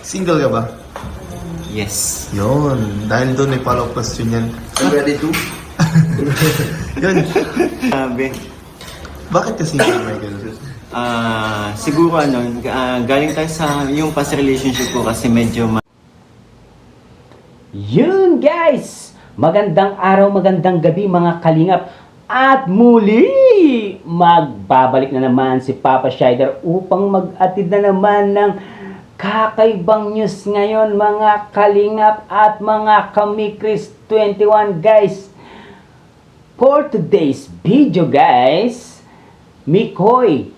Single ka ba? Yes. Yun. Dahil doon may follow-up question yan. I'm ready to. Yun. Sabi, Bakit ka single, Michael? siguro galing tayo sa yung past relationship ko kasi medyo Yun guys! Magandang araw, magandang gabi mga kalingap. At muli, magbabalik na naman si Papa Shider upang mag-atid na naman ng kakaibang news ngayon mga kalingap at mga Kamikris 21 guys. For today's video guys, Mikoy,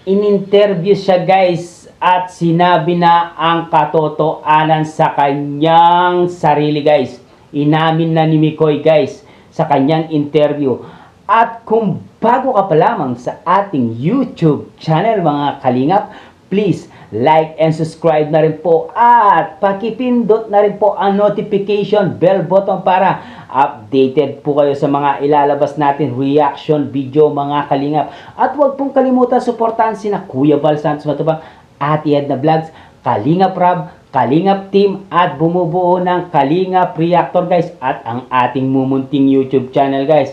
in-interview siya guys at sinabi na ang katotohanan sa kanyang sarili guys. Inamin na ni Mikoy guys sa kanyang interview. At kung bago ka pa lamang sa ating YouTube channel mga kalingap, please like and subscribe na rin po at pakipindot na rin po ang notification bell button para updated po kayo sa mga ilalabas natin reaction video mga kalingap. At huwag pong kalimutan suportahan sina Kuya Val Santos Matubang, Ate Edna Vlogs, Kalingap Rab, Kalingap Team at bumubuo ng Kalingap Reactor guys at ang ating mumunting YouTube channel guys.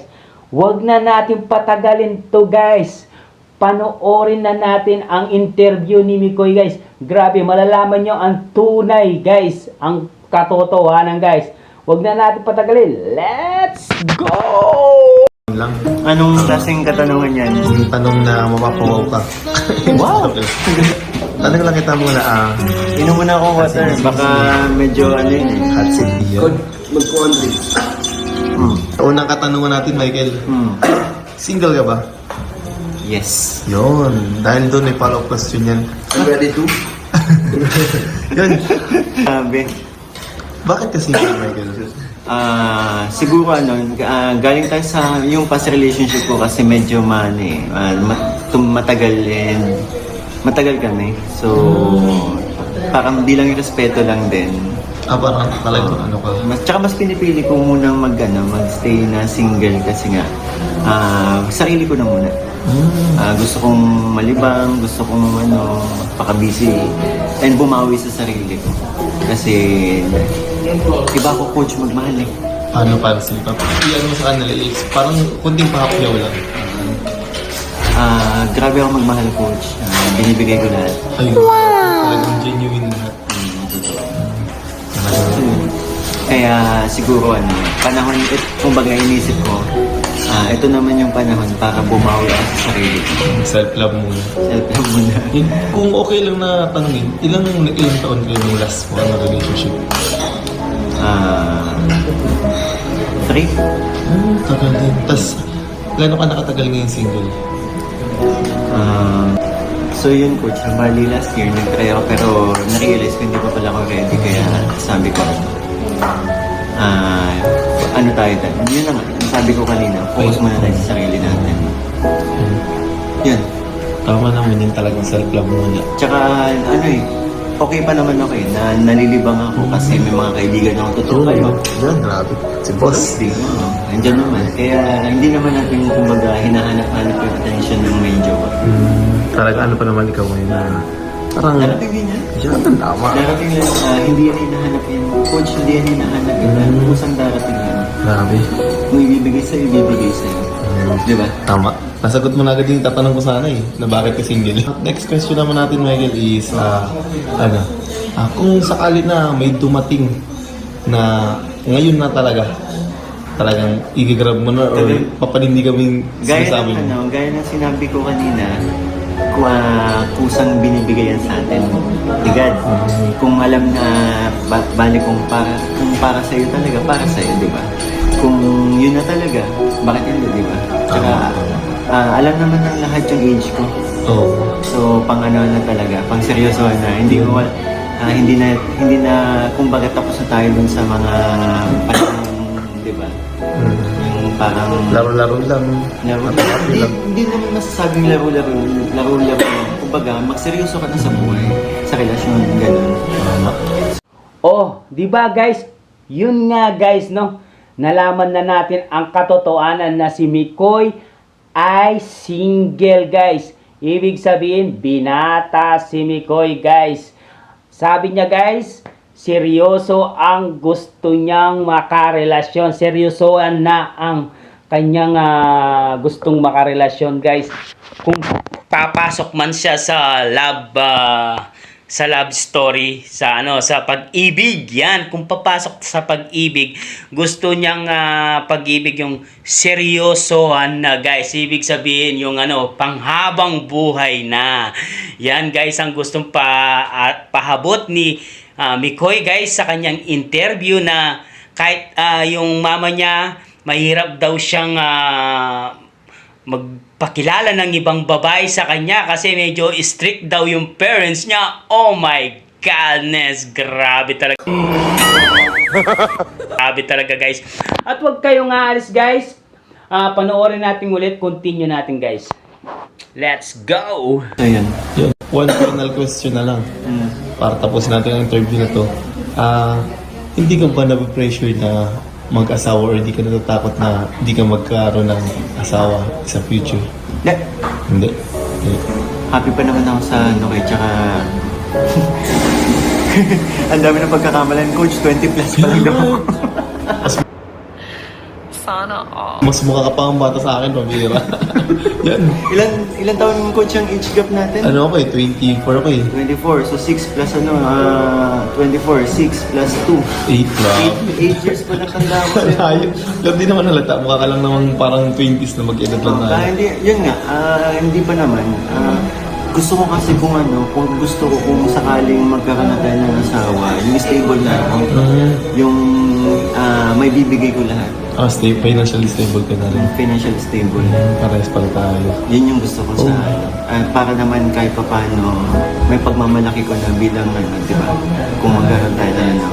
Huwag na natin patagalin to guys. Panoorin na natin ang interview ni Mikoy guys. Grabe, malalaman nyo ang tunay guys, ang katotohanan guys. Huwag na natin patagalin. Let's go! Lang. anong klaseng katanungan yan? Yung tanong na mapapawaw ka. Wow! Tanong lang kita muna, Inom muna akong water, baka medyo ano yun eh. hot seat yun. Mag-country. Unang katanungan natin, Michael. Single ka ba? Yes. Yun. Dahil doon may follow-up question yan. I'm ready to. Yun. Sabi, Bakit ka single, Michael? siguro galing tayo sa yung past relationship ko kasi medyo matagal kami. So, parang bilang respeto lang din. Parang talagang ano ka? Tsaka mas pinipili ko munang magstay na single kasi nga, sarili ko na muna. Gusto kong malibang, gusto kong pakabisi and bumawi sa sarili ko. Kasi, iba ako coach magmahal eh. Paano para sa iba? Iyan mo sa kanila is parang kunting pahapyaw lang. Grabe ako magmahal coach. Binibigay ko lahat. Ayun. Talagang genuine lahat. Kaya siguro panahon, kumbaga inisip ko, ito naman yung panahon para bumawi ako sa sarili ko. Self-love muna. Self-love muna. Kung okay lang na tanongin, ilang taon kayo nung last mo na relationship? 3? Tagal din. Tapos, gano'n ka nakatagal ngayon single? So yun coach, bali last year nag-try ako pero na-realize ko hindi pa pala ako ready kaya sabi ko ano tayo tayo? Yun naman, sabi ko kanina, focus muna tayo sa sarili natin. Yun. Tama naman yung talagang self-love muna. Tsaka okay pa naman ako na nalilibang ako kasi may mga kaibigan akong totoo kayo. Yan, grabe. Si boss. Nandiyan naman. Kaya hindi naman natin kumbaga hinahanap-hanap yung attention ng may jowa. Talaga ano pa naman ikaw ngayon na parang... Darating din yan. Yan, tama. Darating yan. Hindi yan hinahanap yan. Coach, hindi yan hinahanap yan. Kusang darating yan. Grabe. Kung ibibigay sa'yo, ibibigay sa'yo. Di ba? Tama. Nasagot mo na agad yung tatanong ko sana na bakit ka single. Next question naman natin, Michael, is kung sakali na may dumating na ngayon na talagang i-grab mo na or papanindi kaming sinasabi mo. Gaya ng sinabi ko kanina, kusang binibigayan sa atin. Ligad. Kung alam na bali kung para sa'yo talaga, para sa'yo, di ba? Kung yun na talaga, bakit hindi, di ba? Tsaka, alam naman ng lahat yung age ko. Oo. So, pang na talaga, pang seryoso na. Hindi na, kumbaga tapos na tayo dun sa mga parang, di ba? Yung parang... Laro-laro lang. Hindi naman masasabing laro-laro lang. Kumbaga, magseryoso ka na sa buhay, sa relasyon, gano'n. Oh, di ba guys? Yun nga guys, no? Nalaman na natin ang katotohanan na si Mikoy ay single guys. Ibig sabihin, binata si Mikoy guys. Sabi niya guys, seryoso ang gusto niyang makarelasyon. Seryosoan na ang kanyang gustong makarelasyon guys. Kung papasok man siya sa love story, sa pag-ibig, yan, kung papasok sa pag-ibig, gusto niyang pag-ibig yung seryosohan na guys, ibig sabihin yung panghabang buhay na, yan guys ang gustong pahabot ni Mikoy guys sa kanyang interview, na kahit yung mama niya mahirap daw siyang magpakilala ng ibang babae sa kanya kasi medyo strict daw yung parents niya. Oh my goodness, grabe talaga. Grabe talaga guys. At huwag kayong aalis guys. Panoorin natin ulit, continue natin guys. Let's go! Ayun. Yun. One final question na lang. Para tapusin natin ang interview na to. Hindi ka ba na-pressure na mag-asawa, or hindi ka natatakot na hindi ka magkaroon ng asawa sa future? Hindi. Happy pa naman ako sa tsaka ang dami ng pagkakamalan, coach. 20 plus pa lang daw ako. Sana all. Mas mukha ka pa ang bata sa akin, pabira. Yan. Ilan taon coach ang age gap natin? Ano ako 24 ako 24. So 6 plus 24. 6 plus 2. 8 lang. 8 years pa natanda ako. Layo. Pero di naman halata. Mukha ka lang naman parang 20s na mag-edad lang na. Yun nga, hindi pa naman. Gusto ko kasi kung kung sakaling magkaroon na tayo ng asawa, yung stable na ako. Yung may bibigay ko lahat. Financially stable ka na rin. Financially stable. Parehas pala tayo. Yun yung gusto ko sa para naman kahit pa paano may pagmamalaki ko na bilang di ba? Kung magkaroon tayo na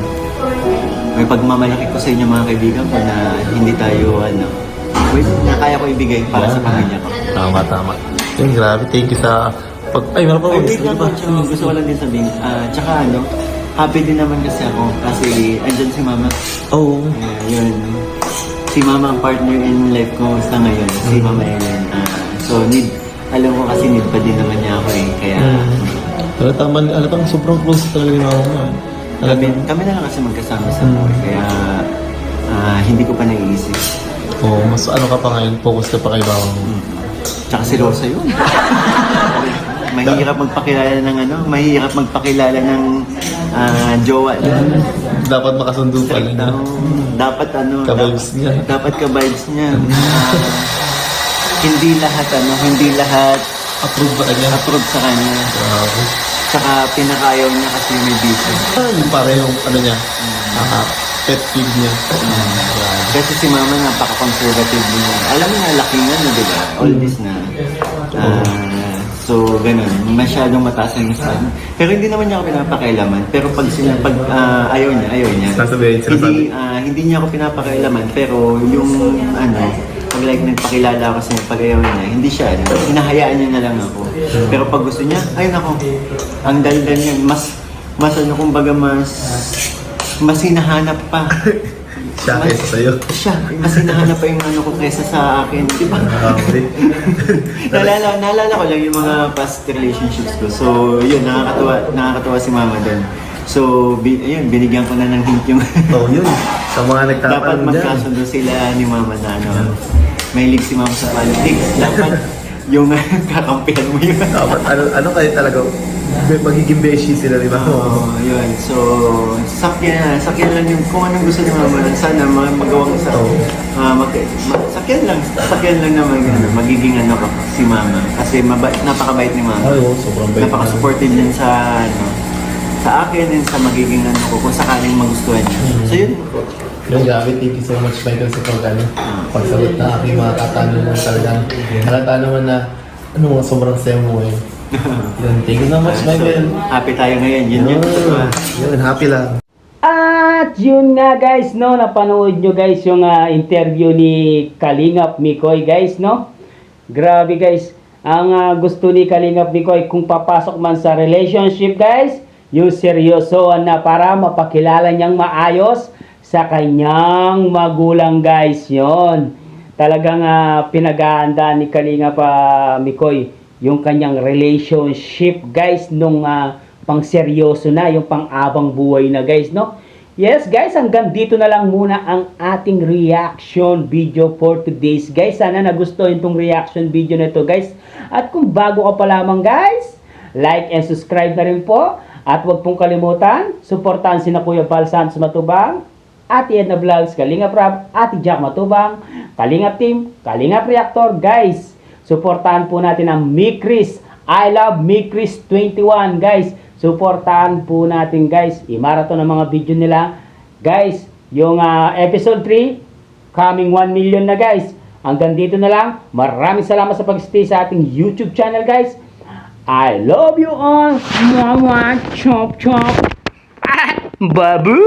may pagmamalaki ko sa inyo mga kaibigan ko na hindi tayo na kaya ko ibigay para sa pamilya ko. Tama. Yun, grabe. Thank you sa meron pa Wait lang po, gusto ko lang din sabihin. Tsaka happy din naman kasi ako kasi andyan si Mama. Oo. Yun. Si Mama ang partner in life ko sa ngayon, si Mama Ellen. So alam ko kasi need pa din naman niya ako kaya Pero tama, alatang sobrang close talaga ni Mama mo. kami na lang kasi magkasama sa buhay. Kaya hindi ko pa naiisip. Mas ka pa ngayon, focus ka pa kay Mama mo. Tsaka si Rosa yun. Mahirap magpakilala ng jowa. Dapat makasundo pa rin. Dapat Ka-vibes niya. Dapat ka-vibes niya. Hindi lahat Approve ba kanya? approve sa kanya. Grabe. Tsaka pinakayaw niya kasi may business. Yung parehong niya, pet peeve niya. Kasi si Mama napaka-conservative niya. Alam mo na, laki nga di ba? All this na. So, ganun. Masyadong mataas ang stand. Pero hindi naman niya ako pinapakailaman. Pero pag ayaw niya. Sasabihin. Hindi niya ako pinapakailaman. Pero yung, pag nagpakilala ako sa pag ayaw niya, hindi siya. Hinahayaan niya na lang ako. Pero pag gusto niya, ayun ako. Ang daldal niya. Mas kumbaga, mas hinahanap pa. Siya kaysa sa'yo. Siya, mas hinahanap pa yung ko kaysa sa akin, di ba? Naalala ko lang yung mga past relationships ko. So, yun, nakakatawa si Mama doon. So, binigyan ko na ng hint yung Yun. Sa mga dapat nagtatanong dyan. magkasundo sila ni Mama na mahilig si Mama sa politics. Dapat yung kakampihan mo yun. Dapat kayo talaga, magiging beshi sila, di ba? Yun. So, sakyan lang yung kung anong gusto ni Mama. Sana magawang sakyan lang naman magiging si Mama. Kasi napakabait ni Mama. Sobrang bait. Napaka-supportive din sa akin and sa magiging kung sakaling magustuhan niya. So yun. Yung gamit, thank you so much, Michael, sa pagsagot na aking mga katanungan talagang. Halata naman na mga sobrang saya mo ngayon. Yun, thank you so much, Michael. Happy tayo ngayon. Yun. Yun, happy lang. At yun nga guys, napanood nyo guys yung interview ni Kalingap Mikoy guys, Grabe guys, ang gusto ni Kalingap Mikoy kung papasok man sa relationship guys, yung seryosoan na para mapakilala niyang maayos sa kanyang magulang guys. Yon. Talagang pinag-aanda ni Kalingap Mikoy yung kanyang relationship guys nung pang seryoso na, yung pang-abang buhay na guys, no? Yes guys, hanggang dito na lang muna ang ating reaction video for today's guys. Sana nagustuhan itong reaction video na ito guys. At kung bago ka pa lamang guys, like and subscribe na rin po. At huwag pong kalimutan, suportahan sina Kuya Val Santos Matubang, Ate Edna Vlogs, Kalingap Rab, Ate Jack Matubang, Kalingap Team, Kalingap Reactor. Guys, suportahan po natin ang Mikris. I love Mikris 21 guys. Suportahan po natin guys. I-marathon ang mga video nila. Guys, yung episode 3, coming 1 million na guys. Hanggang dito na lang. Maraming salamat sa pag-stay sa ating YouTube channel guys. I love you all. Mwah, chop chop. Babu.